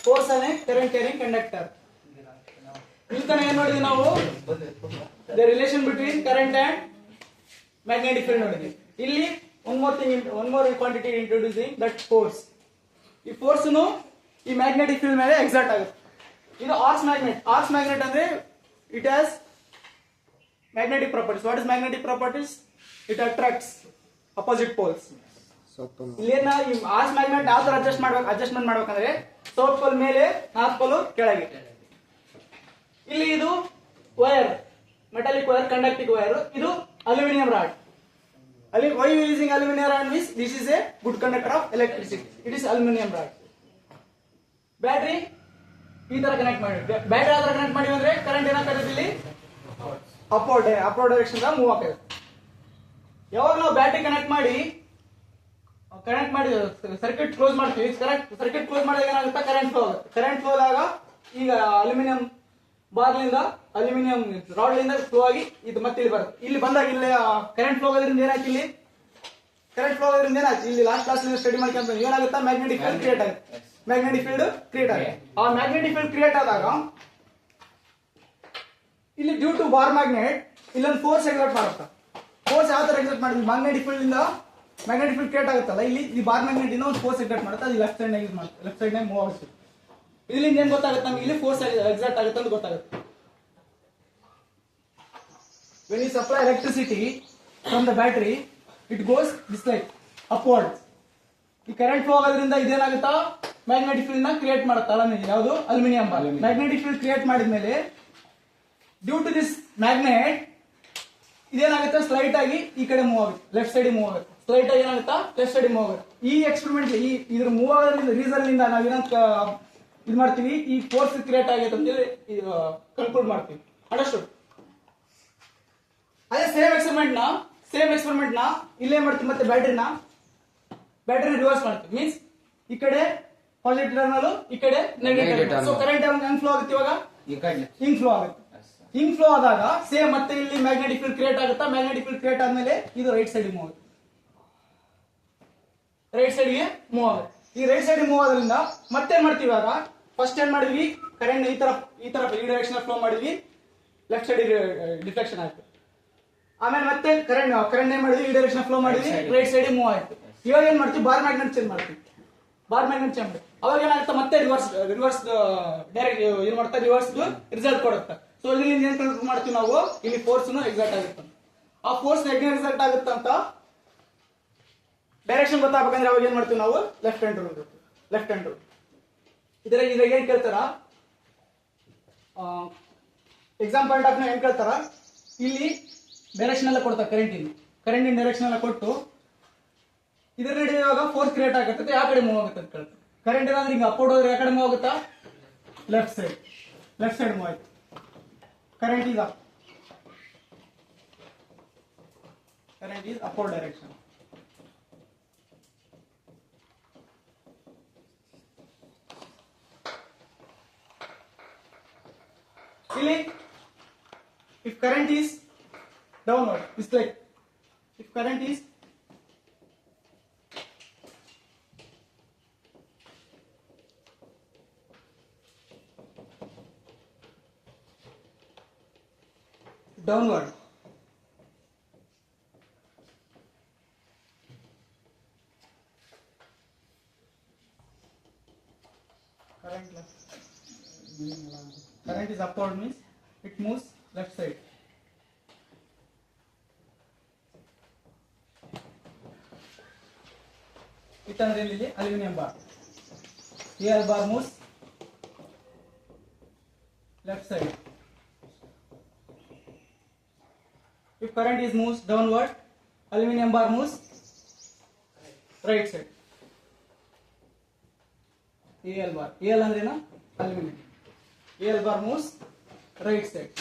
Force ಅನೆ current carrying conductor. ಇಲ್ಲಿ ತನಕ ಏನ್ ನೋಡಿದ್ವಿ ನಾವು, the relation between current and magnetic field ನೋಡಿದ್ವಿ. ಇಲ್ಲಿ one more quantity introducing that force. ಈ ಫೋರ್ಸ್ ಈ ಮ್ಯಾಗ್ನೆಟಿಕ್ ಫೀಲ್ಡ್ ಮೇಲೆ ಎಕ್ಸಾಕ್ಟ್ ಆಗುತ್ತೆ. ಇದು ಆರ್ಸ್ ಮ್ಯಾಗ್ನೆಟ್. ಆರ್ಸ್ ಮ್ಯಾಗ್ನೆಟ್ ಅಂದ್ರೆ it has magnetic properties. What is magnetic properties? It attracts opposite poles. ಇಲ್ಲೇನ ಈ ಆರ್ಸ್ ಮ್ಯಾಗ್ನೆಟ್ ಯಾವ ತರ ಅಡ್ಜಸ್ಟ್ಮೆಂಟ್ ಮಾಡ್ಬೇಕಂದ್ರೆ ಸೌತ್ ಪೋಲ್ ಮೇಲೆ, ನಾರ್ತ್ ಪೋಲ್ ಕೆಳಗೆ. ಇಲ್ಲಿ ಇದು wire, metallic wire, conducting wire. ಇದು aluminium rod. Why you using aluminum rod means this is a good conductor of electricity. It is aluminum rod. Battery ಈ ತರ ಕನೆಕ್ಟ್ ಮಾಡಿ, battery ಆ ತರ ಕನೆಕ್ಟ್ ಮಾಡಿ ಅಂದ್ರೆ ಕರೆಂಟ್ ಏನಾಗ್ತದೆ ಇಲ್ಲಿ ಅಪ್ವರ್ಡ್ ಡೈರೆಕ್ಷನ್ ಮೂವ್ ಆಗ್ತದೆ. ಯಾವಾಗ ನಾವು ಬ್ಯಾಟ್ರಿ ಕನೆಕ್ಟ್ ಮಾಡಿ ಸರ್ಕ್ಯೂಟ್ ಕ್ಲೋಸ್ ಮಾಡ್ತೀವಿ, ಸರ್ಕ್ಯೂಟ್ ಕ್ಲೋಸ್ ಮಾಡಿದಾಗ ಏನಾಗುತ್ತೆ, ಕರೆಂಟ್ ಫ್ಲೋ ಆಗುತ್ತೆ. ಕರೆಂಟ್ ಫ್ಲೋ ಆದಾಗ ಈಗ ಅಲ್ಯೂಮಿನಿಯಂ ಬಾರ್ಲಿಂದ, ಅಲ್ಯೂಮಿನಿಯಂ ರಾಡ್ ಲಿಂದ ಫ್ಲೋ ಆಗಿ ಇದು ಮತ್ತೆ ಇಲ್ಲಿ ಬರುತ್ತೆ. ಇಲ್ಲಿ ಬಂದಾಗ ಇಲ್ಲಿ ಕರೆಂಟ್ ಫ್ಲೋ ಆಗೋದ್ರಿಂದ ಏನಾಯ್ತು, ಇಲ್ಲಿ ಕರೆಂಟ್ ಫ್ಲೋ ಆಗೋದ್ರಿಂದ ಏನಾಯ್ತು, ಇಲ್ಲಿ ಲಾಸ್ಟ್ ಕ್ಲಾಸ್ ಸ್ಟಡಿ ಮಾಡ್ಕೊಂತ ಏನಾಗುತ್ತೆ, ಮ್ಯಾಗ್ನೆಟಿಕ್ ಫೀಲ್ಡ್ ಕ್ರಿಯೇಟ್ ಆಗುತ್ತೆ. ಮ್ಯಾಗ್ನೆಟಿಕ್ ಫೀಲ್ಡ್ ಕ್ರಿಯೇಟ್ ಆಗುತ್ತೆ. ಆ ಮ್ಯಾಗ್ನೆಟಿಕ್ ಫೀಲ್ಡ್ ಕ್ರಿಯೇಟ್ ಆದಾಗ ಇಲ್ಲಿ ಡ್ಯೂ ಟು ಬಾರ್ ಮ್ಯಾಗ್ನೆಟ್ ಇಲ್ಲೊಂದು ಫೋರ್ಸ್ ಎಕ್ಸರ್ಟ್ ಮಾಡುತ್ತೆ. ಫೋರ್ಸ್ ಯಾವ ತರ ಎಕ್ಸರ್ಟ್ ಮಾಡಿದ್ವಿ, ಮ್ಯಾಗ್ನೆಟಿಕ್ ಫೀಲ್ಡ್ ಇಂದ ಮ್ಯಾಗ್ನೆಟಿಕ್ ಫೀಲ್ಡ್ ಕ್ರಿಯೇಟ್ ಆಗುತ್ತಲ್ಲ, ಇಲ್ಲಿ ಈ ಬಾರ್ ಮ್ಯಾಗ್ನೆಟ್ ಇಂದ ಒಂದು ಫೋರ್ಸ್ ಎಕ್ಸರ್ಟ್ ಮಾಡುತ್ತೆ. ಅದು ಲೆಫ್ಟ್ ಸೈಡ್ ಯೂಸ್ ಮಾಡುತ್ತೆ, ಲೆಫ್ಟ್ ಸೈಡ್ ಮೂವ್ ಆಗುತ್ತೆ. ಇಲ್ಲಿಂದ ಏನ್ ಗೊತ್ತಾಗುತ್ತೆ ನಮ್ಗೆ, ಇಲ್ಲಿ ಫೋರ್ಸ್ ಎಕ್ಸರ್ಟ್ ಆಗುತ್ತೆ ಅಂತ ಗೊತ್ತಾಗುತ್ತೆ. When you supply electricity from the battery, it goes this way upwards. ಈ ಕರೆಂಟ್ ಫ್ಲೋ ಆಗೋದ್ರಿಂದ ಇದೇನಾಗುತ್ತಾ, ಮ್ಯಾಗ್ನೆಟಿಕ್ ಫೀಲ್ಡ್ ನ ಕ್ರಿಯೇಟ್ ಮಾಡುತ್ತಲ್ಲ, ಯಾವುದು aluminium bar. Magnetic field create ಮಾಡಿದ್ಮೇಲೆ ಡ್ಯೂ ಟು ದಿಸ್ ಮ್ಯಾಗ್ನೆಟ್ ಇದೇನಾಗುತ್ತೆ, ಸ್ಲೈಟ್ ಆಗಿ ಈ ಕಡೆ ಮೂವ್ ಆಗುತ್ತೆ, ಲೆಫ್ಟ್ ಸೈಡ್ ಮೂವ್ ಆಗುತ್ತೆ. ಸ್ಲೈಟ್ ಆಗಿ ಏನಾಗುತ್ತಾ, ಲೆಫ್ಟ್ ಸೈಡ್ ಮೂವ್ ಆಗುತ್ತೆ. ಈ ಎಕ್ಸ್ಪೆರಿಮೆಂಟ್ ಇದ್ರ ಮೂವ್ ಆಗೋದ್ರಿಂದ ರೀಸನ್ ಇಂದ ನಾವು ಏನಂತ ಇದು ಮಾಡ್ತೀವಿ, ಈ ಫೋರ್ಸ್ ಕ್ರಿಯೇಟ್ ಆಗೈತೆ ಅಂತ ಹೇಳಿ ಕನ್ಕ್ಲೂಡ್ ಮಾಡ್ತೀವಿ. ಅಂಡರ್ಸ್ಟುಡ್? ಅದೇ ಸೇಮ್ ಎಕ್ಸ್ಪೆರಿಮೆಂಟ್ ನ ಇಲ್ಲೇ ಮಾಡ್ತೀವಿ. ಮತ್ತೆ ಬ್ಯಾಟ್ರಿನ ರಿವರ್ಸ್ ಮಾಡ್ತೀವಿ. ಮೀನ್ಸ್ ಈ ಕಡೆ ಪಾಸಿಟಿವ್ ಟರ್ಮಿನಲ್, ಈ ಕಡೆ ನೆಗೆಟಿವ್ ಟರ್ಮಿನಲ್. ಸೊ ಕರೆಂಟ್ ಹೆಂಗ್ ಫ್ಲೋ ಆಗುತ್ತೆ, ಇವಾಗ ಹಿಂಗ್ ಫ್ಲೋ ಆಗುತ್ತೆ. ಹಿಂಗ್ ಫ್ಲೋ ಆದಾಗ ಸೇಮ್ ಮತ್ತೆ ಇಲ್ಲಿ ಮ್ಯಾಗ್ನೆಟಿಕ್ ಫೀಲ್ಡ್ ಕ್ರಿಯೇಟ್ ಆಗುತ್ತಾ. ಮ್ಯಾಗ್ನೆಟಿಕ್ ಫೀಲ್ಡ್ ಕ್ರಿಯೇಟ್ ಆದ್ಮೇಲೆ ಇದು ರೈಟ್ ಸೈಡ್ ಮೂವ್ ಆಗುತ್ತೆ, ರೈಟ್ ಸೈಡ್ಗೆ ಮೂವ್ ಆಗುತ್ತೆ. ಈ ರೈಟ್ ಸೈಡ್ ಮೂವ್ ಆದ್ರಿಂದ ಮತ್ತೆ ಮಾಡ್ತೀವಿ. ಇವಾಗ ಫಸ್ಟ್ ಏನ್ ಮಾಡಿದ್ವಿ, ಕರೆಂಟ್ ಈ ಡೈರೆಕ್ಷನ್ ಫ್ಲೋ ಮಾಡಿದ್ವಿ, ಲೆಫ್ಟ್ ಸೈಡ್ ಡಿಫ್ಲೆಕ್ಷನ್ ಆಯ್ತು. ಆಮೇಲೆ ಮತ್ತೆ ಕರೆಂಟ್ ಏನ್ ಮಾಡಿದ್ವಿ, ಈ ಡೈರೆಕ್ಷನ್ ಫ್ಲೋ ಮಾಡಿದ್ವಿ, ರೈಟ್ ಸೈಡ್ ಮೂವ್ ಆಯ್ತು. ಇವಾಗ ಏನ್ ಮಾಡ್ತೀವಿ, ಬಾರ್ ಮ್ಯಾಗ್ನೆಟ್ ಚೇಂಜ್ ಮಾಡ್ತೀವಿ. ಅವಾಗ ಏನಾಗುತ್ತೆ, ಮತ್ತೆ ರಿವರ್ಸ್ ಡೈರೆಕ್ಟ್ ಏನ್ ಮಾಡ್ತಾ, ರಿವರ್ಸ್ ರಿಸಲ್ಟ್ ಕೊಡುತ್ತೆ. ಸೊ ಇಲ್ಲಿ ಏನ್ ಕನ್ಸಿಡರ್ ಮಾಡ್ತೀವಿ ನಾವು, ಇಲ್ಲಿ ಫೋರ್ಸ್ ಎಕ್ಸಾಕ್ಟ್ ಆಗುತ್ತೆ. ಆ ಫೋರ್ಸ್ ಹೇಗೆ ಎಕ್ಸಾಕ್ಟ್ ಆಗುತ್ತೆ ಅಂತ ಡೈರೆಕ್ಷನ್ ಗೊತ್ತಾಗಬೇಕಂದ್ರೆ ಅವಾಗ ಏನ್ ಮಾಡ್ತೀವಿ ನಾವು, ಲೆಫ್ಟ್ ಹ್ಯಾಂಡ್ ರೂಲ್. ಇದ್ರಾಗ ಏನ್ ಕೇಳ್ತಾರ, ಎಕ್ಸಾಮ್ ಪಾಯಿಂಟ್ ಆಫ್ ಏನ್ ಕೇಳ್ತಾರ, ಇಲ್ಲಿ ಡೈರೆಕ್ಷನ್ ಎಲ್ಲ ಕೊಡ್ತಾರೆ. ಕರೆಂಟಿನ ಡೈರೆಕ್ಷನ್ ಎಲ್ಲ ಕೊಟ್ಟು ಇದ್ರ ನಡುವೆ ಇವಾಗ ಫೋರ್ಸ್ ಕ್ರಿಯೇಟ್ ಆಗುತ್ತೆ, ಯಾವ ಕಡೆ ಮೂವ್ ಆಗುತ್ತೆ ಅಂತ ಕೇಳ್ತಾರೆ. ಕರೆಂಟ್ ಏನಾದ್ರೆ ಈಗ ಅಪ್ವರ್ಡ್ ಹೋದ್ರೆ ಯಾವ ಕಡೆ ಮೂವ್ ಆಗುತ್ತಾ, ಲೆಫ್ಟ್ ಸೈಡ್ ಮೂವ್ ಆಯ್ತು. Current is upward direction. ಇಲ್ಲಿ if current is downward, it's like if current is downward, current is upward means it moves left side. ಇತ್ತಂದ್ರೆ ಇಲ್ಲಿ aluminium bar, Al bar moves left side. If current is moves downward, aluminum bar moves right side. Al bar, Al ಅಂದ್ರೆ ಏನು, aluminium. Al bar moves right side.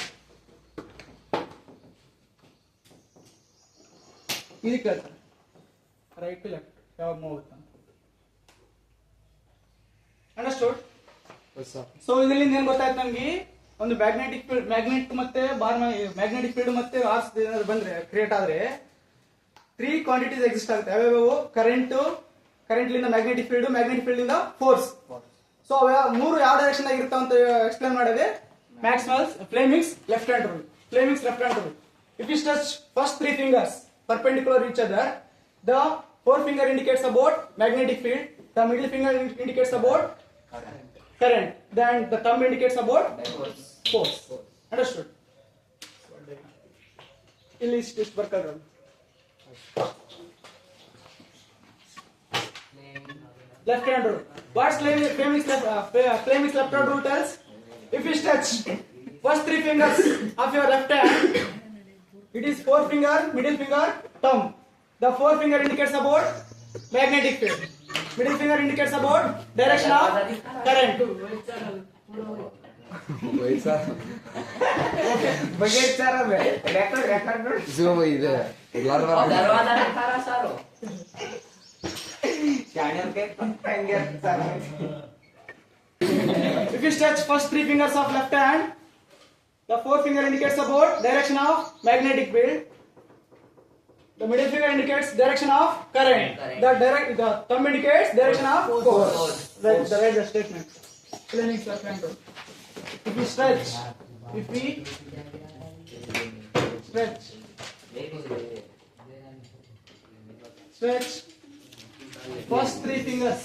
ಇದು ಕೇಳ್ತಾರೆ, right to left ಯಾವಾಗ move ಆಗುತ್ತೆ ಅಂತ. Understood? So ಇದರಿಂದ ಏನ್ ಗೊತ್ತಾಯ್ತು ನಮ್ಗೆ, ಒಂದು ಮ್ಯಾಗ್ನೆಟಿಕ್ ಫೀಲ್ಡ್ ಮತ್ತೆ ಆರ್ಸ್ ಬಂದ್ರೆ ಕ್ರಿಯೇಟ್ ಆದ್ರೆ 3 ಕ್ವಾಂಟಿಟೀಸ್ ಎಕ್ಸಿಸ್ಟ್ ಆಗುತ್ತೆ. ಯಾವ್ಯಾವ? ಕರೆಂಟ್, ಕರೆಂಟ್ ಲಿಂದ ಮ್ಯಾಗ್ನೆಟಿಕ್ ಫೀಲ್ಡ್ ಇಂದ ಫೋರ್ಸ್. ಸೊ ಮೂರು ಯಾವ ಡೈರೆಕ್ಷನ್ ಆಗಿರ್ತಾವ ಅಂತ ಎಕ್ಸ್ಪ್ಲೇನ್ ಮಾಡಿದೆ. Maxwell's Fleming's left hand rule. If you touch first three fingers perpendicular each other, the forefinger indicates about magnetic field, the middle finger indicates about current, then the thumb indicates about force. Understood? ಇಲ್ಲಿ ಇಷ್ಟು ಬರ್ಕಲ್ರ. Left hand rule. What's Fleming's left hand rule tells? If you touch first three fingers of your left hand, it is forefinger, middle finger, thumb. The forefinger indicates about magnetic field. Middle finger indicates about direction of current. Zoom ಇದೆ. If you touch first three fingers of left hand, the forefinger indicates about direction of magnetic field. The middle finger indicates direction of current. The thumb indicates direction of force. That's the statement. Fleming's left hand rule. If we stretch first three fingers.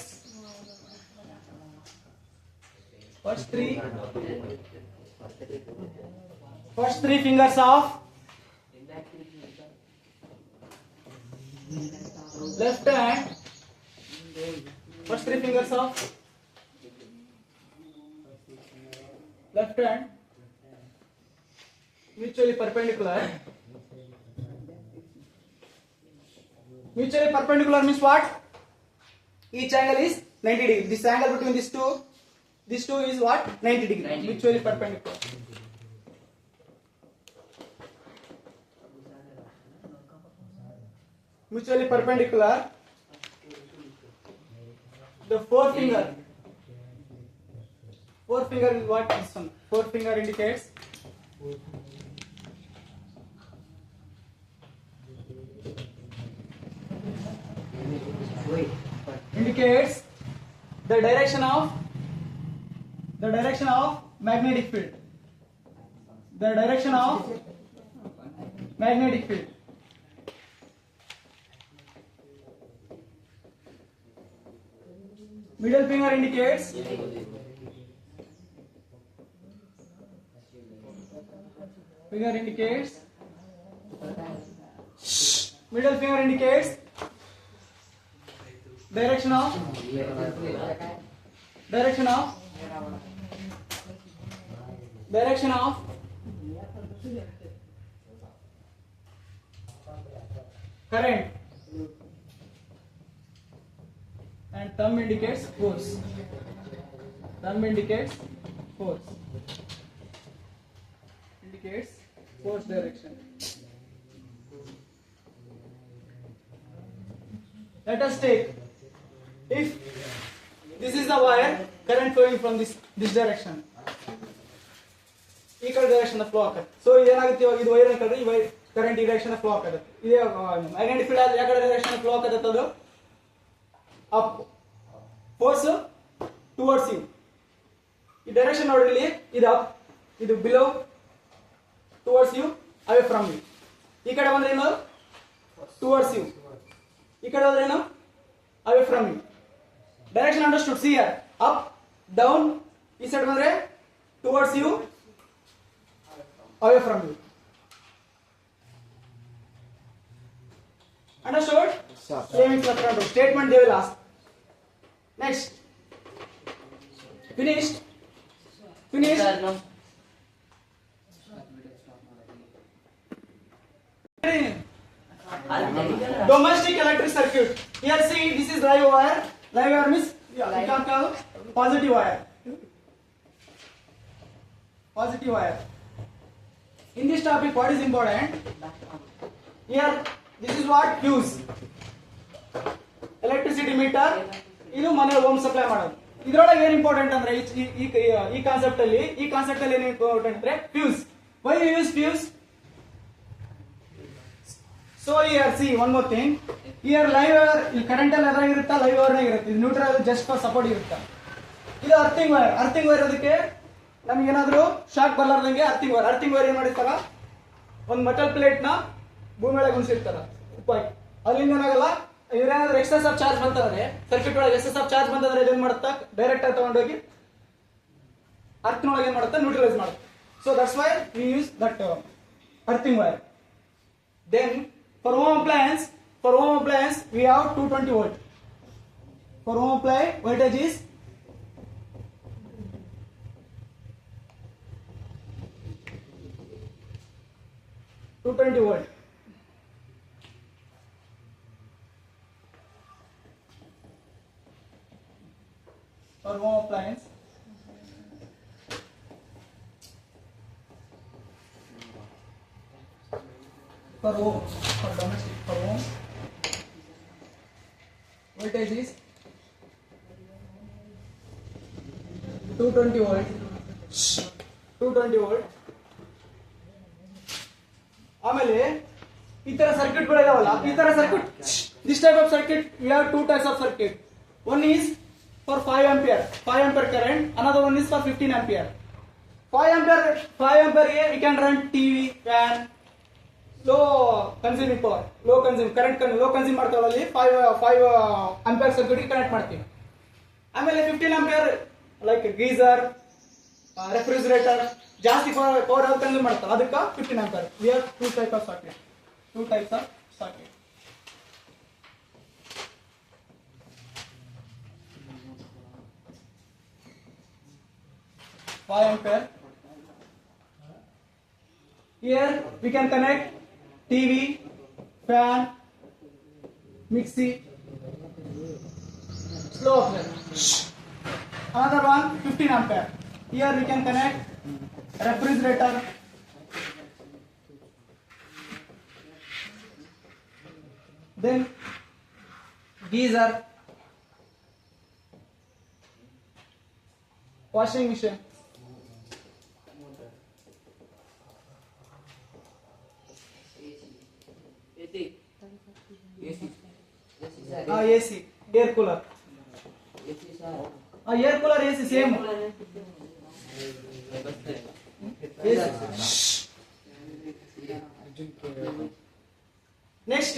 First three fingers of left hand. First three fingers of left hand mutually perpendicular. Mutually perpendicular means what? Each angle is 90 degree. This angle between these two is what? 90 degree. Mutually perpendicular. Mutually perpendicular. The forefinger is what? This one. Forefinger indicates the direction of magnetic field. The direction of magnetic field. Middle finger indicates direction of current, and thumb indicates force. Indicates force direction. Let us take, if this is the wire, current flowing from this direction, ಈ ಕಡೆ direction flow ಆಗುತ್ತೆ. So ಏನಾಗುತ್ತೆ, ಇವಾಗ ಇದು wire ಅನ್ಕೊಂಡ್ರೆ ಈ current ಈ direction flow ಆಗುತ್ತೆ. ಇದೇ ಮ್ಯಾಗ್ನೆಟಿಕ್ ಫೀಲ್ಡ್ ಯಾವ ಕಡೆ ಡೈರೆಕ್ಷನ್ ಫ್ಲೋ ಆಗುತ್ತೆ, ಅದು ಅಪ್. Force towards you. ಈ ಡೈರೆಕ್ಷನ್ ನೋಡ್ರಿ, ಇಲ್ಲಿ ಇದು ಅಪ್, ಇದು below, towards you, away from you. ಈ ಕಡೆ ಬಂದ್ರೆ ಏನು, ಟುವರ್ಡ್ಸ್ ಯು. ಈ ಕಡೆ ಹೋದ್ರೆ ಏನು, away from you. Direction understood. See here, up, down. ಈ ಸೈಡ್ ಬಂದ್ರೆ towards you, away from you. Understood? Fleming's left hand rule. Statement they will ask. Next. Finished? Domestic electric circuit. Here see, this is live wire. Live wire means you can call positive wire. In this topic, what is important? Here, this is what fuse. Electricity meter. ಇದು ಮನೆ home supply ಮಾಡೋದು. ಇದರೊಳಗೆ ಏನು important ಅಂದ್ರೆ ಈ concept ಅಲ್ಲಿ ಏನು important ಅಂದ್ರೆ fuse. Why you use fuse? So here see one more thing. Here live wire ಇಲ್ಲಿ ಕರೆಂಟ್ ಎಲ್ಲ ಎದುರಾಗಿರುತ್ತಾ ಲೈವ್ ವೈರ್ನಾಗ ಇರುತ್ತೆ, ಇದು ನ್ಯೂಟ್ರಲ್ ಜಸ್ಟ್ ಫಾರ್ ಸಪೋರ್ಟ್ ಇರುತ್ತೆ. ಇದು ಅರ್ಥಿಂಗ್ ವೈರ್. ಅರ್ಥಿಂಗ್ ವೈರ್ ಅದಕ್ಕೆ ನಮ್ಗೆ ಏನಾದ್ರು ಶಾಕ್ ಬರ್ಲಾರ್ದಂಗೆ ಅರ್ಥಿಂಗ್ ವೈರ್. ಅರ್ಥಿಂಗ್ ವೈರ್ ಏನ್ ಮಾಡಿರ್ತಾರ, ಒಂದು ಮೆಟಲ್ ಪ್ಲೇಟ್ ನ ಭೂಮಿ ಒಳಗೆ ಗುಣಿಸಿರ್ತಾರ ಉಪ್ಪಾಗಿ, ಅಲ್ಲಿಂದ ಏನಾಗಲ್ಲ, ಇವ್ರೇನಾದ್ರೂ ಎಕ್ಸೆಸ್ ಆಫ್ ಚಾರ್ಜ್ ಬಂತಂದ್ರೆ ಸರ್ಕ್ಯೂಟ್ ಒಳಗೆ ಎಕ್ಸೆಸ್ ಆಫ್ ಚಾರ್ಜ್ ಬಂತಂದ್ರೆ ಏನ್ ಮಾಡುತ್ತಾ, ಡೈರೆಕ್ಟ್ ಆಗಿ ತಗೊಂಡೋಗಿ ಅರ್ಥಿನೊಳಗೆ ಏನ್ ಮಾಡುತ್ತಾ, ನ್ಯೂಟ್ರಲೈಸ್ ಮಾಡುತ್ತೆ. So that's why we use that earthing wire. Then for home appliance we have 220 volt. For home appliance voltage is 220 volt. For home appliance for domestic, for home voltage is 220 volt. 220 volt. ಆಮೇಲೆ ಈ ತರ circuit ಗಳು ಇದಾವಲ್ಲ, ಈ ತರ circuit, this type of circuit we have two types of circuit. One is for 5 ampere current, another one is for 15 ampere. 5 ampere ಗೆ we can run TV, fan, low consuming power, low consume ಮಾಡ್ತಾವಲ್ಲ, ಅಲ್ಲಿ 5 ampere circuit ಗೆ connect ಮಾಡ್ತೀವಿ. ಆಮೇಲೆ 15 ampere like geyser, refrigerator, ಜಾಸ್ತಿ power consume ಮಾಡ್ತಾರೆ, ಅದಕ್ಕೆ 15 ampere. We have two types of circuit. 5 ampere. Here we can connect TV, fan, mixie, slow flame. Another one 15 ampere. Here we can connect refrigerator, then geyser, washing machine, AC, air cooler. Air cooler, AC same. Next,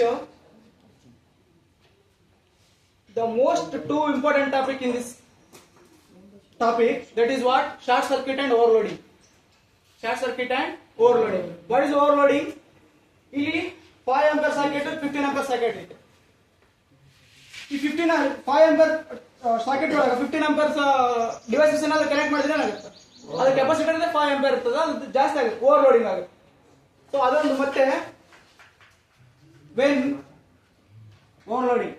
the most two important topic in this topic, that is what? Short circuit and overloading. Short circuit and overloading. What is overloading? ಇಲ್ಲಿ 5 ampere circuit 15 ampere circuit ಇದೆ. ಈ 5 ampere circuit ಒಳಗೆ 15 amperes devices ಏನಾದ್ರು connect ಮಾಡಿದ್ರೆ ಏನಾಗುತ್ತೆ, ಅದು capacitor ಇದೆ 5 ampere ಇರ್ತದೆ, ಅದು ಜಾಸ್ತಿ ಆಗುತ್ತೆ, ಓವರ್ಲೋಡಿಂಗ್ ಆಗುತ್ತೆ. ಸೊ ಅದೊಂದು. ಮತ್ತೆ when overloading,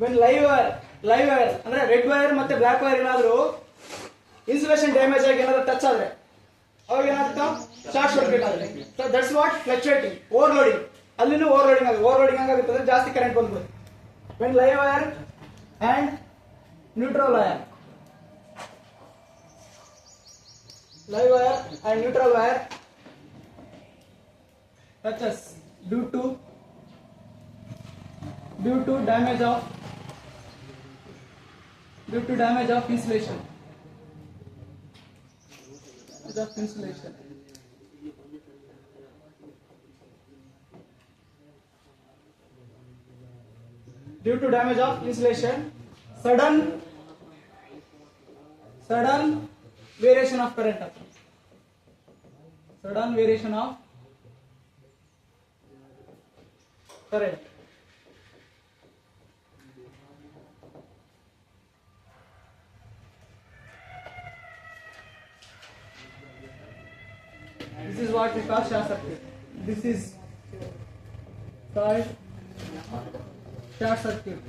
when live wire ಅಂದ್ರೆ ರೆಡ್ ವೈರ್ ಮತ್ತೆ ಬ್ಲಾಕ್ ವೈರ್ ಏನಾದ್ರು ಇನ್ಸುಲೇಷನ್ ಡ್ಯಾಮೇಜ್ ಆಗಿ ಏನಾದ್ರು ಟಚ್ ಆದ್ರೆ ಅವಾಗ ಏನಾಗುತ್ತೆ, ಶಾರ್ಟ್ ಸರ್ಕ್ಯೂಟ್ ಆಗುತ್ತೆ. So that's what fluctuating, overloading. ಅಲ್ಲಿನೂ ಓವರ್ಲೋಡಿಂಗ್ ಆಗುತ್ತೆ. ಓವರ್ಲೋಡಿಂಗ್ ಆಗುತ್ತೆ ಅಂದ್ರೆ ಜಾಸ್ತಿ ಕರೆಂಟ್ ಬಂದ್ಬಿಡುತ್ತೆ. When live wire and neutral wire, live wire and neutral wire touches due to damage of insulation. Due to damage of insulation, sudden variation of current. Sudden variation of current. This is what we call short circuit. This is called short circuit.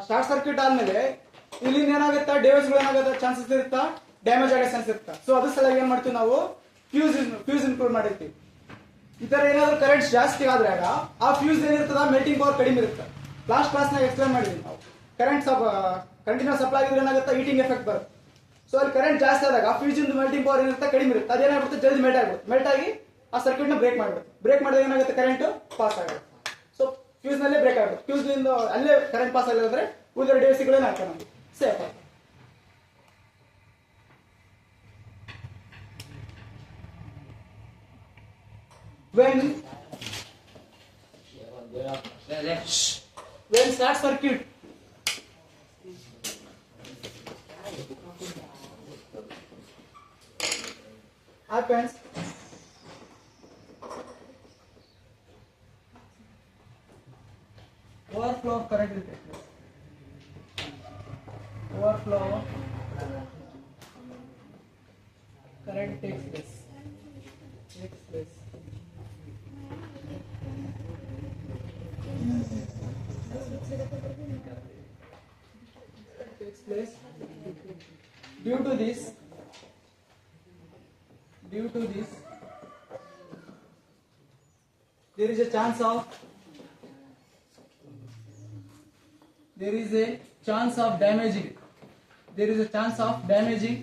Short circuit ಆದ್ಮೇಲೆ ಇಲ್ಲಿಂದ ಏನಾಗುತ್ತೆ, ಡಿವೈಸ್ಗಳು ಏನಾಗುತ್ತೆ, chances ಇರುತ್ತಾ, damage ಆಗೋ chance ಇರುತ್ತಾ. So ಅದ್ರ ಸಲುವಾಗಿ ಏನ್ ಮಾಡ್ತೀವಿ ನಾವು, ಫ್ಯೂಸ್ ಇನ್ಕ್ಲೂಡ್ ಮಾಡಿರ್ತೀವಿ. ಈ ತರ ಏನಾದ್ರು ಕರೆಂಟ್ ಜಾಸ್ತಿ ಆದ್ರೆ ಆ ಫ್ಯೂಸ್ ಏನಿರ್ತದ ಮೆಲ್ಟಿಂಗ್ ಪವರ್ ಕಡಿಮೆ ಇರುತ್ತೆ. ಲಾಸ್ಟ್ ಕ್ಲಾಸ್ನಾಗ ಎಕ್ಸ್ಪ್ಲೇನ್ ಮಾಡಿದ್ವಿ ನಾವು. ಕರೆಂಟ್ ಕಂಟಿನ್ಯೂಸ್ ಸಪ್ಲೈ ಆಗಿದ್ರೆ ಏನಾಗುತ್ತೆ, ಹೀಟಿಂಗ್ ಎಫೆಕ್ಟ್ ಬರುತ್ತೆ. ಸೊ ಅಲ್ಲಿ ಕರೆಂಟ್ ಜಾಸ್ತಿ ಆದಾಗ ಫ್ಯೂಸ್ ಇಂದ ಮೆಲ್ಟಿಂಗ್ ಪವರ್ ಏನಿರುತ್ತೆ ಕಡಿಮೆ ಇರುತ್ತೆ. ಅದೇನಾಗುತ್ತೆ, ಜಲ್ದಿ ಮೆಲ್ಟ್ ಆಗಿ ಆ ಸರ್ಕ್ಯೂಟ್ ನ ಬ್ರೇಕ್ ಮಾಡ್ಬಿಡುತ್ತೆ. ಬ್ರೇಕ್ ಮಾಡಿದಾಗ ಏನಾಗುತ್ತೆ, ಕರೆಂಟ್ ಪಾಸ್ ಆಗುತ್ತೆ. ಸೊ ಫ್ಯೂಸ್ ನಲ್ಲೇ ಬ್ರೇಕ್ ಆಗುತ್ತೆ. ಫ್ಯೂಸ್ ಇಂದ ಅಲ್ಲೇ ಕರೆಂಟ್ ಪಾಸ್ ಆಗಿದ್ರೆ ಉಳಿದ ಡಿವೈಸ್ಗಳು ಏನಾಗ್ತವೆ ನಮಗೆ ಸೇಫ್ ಆಗುತ್ತೆ. When short circuit happens, overflow of current will take place. Overflow current takes place. Takes place. Due to this, there is a chance of damaging. There is a chance of damaging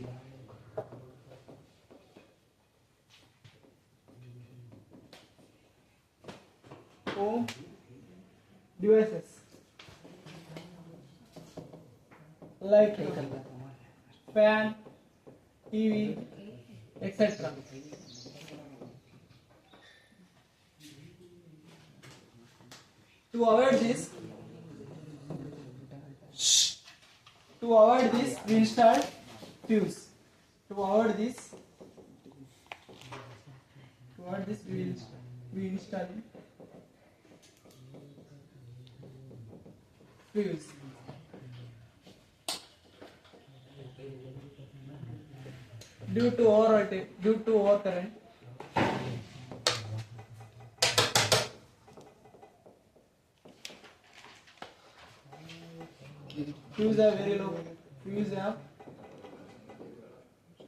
home devices like fan, TV, etc. To avoid this, we install fuse. To avoid this, we install fuse. Due to overcurrent, fuse have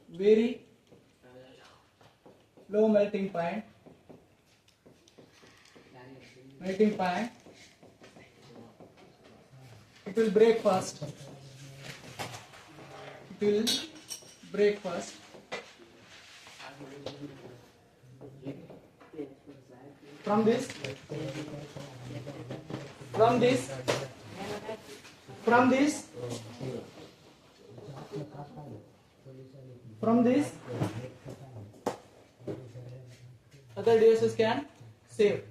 very low melting point. It will break fast. From this other devices can save.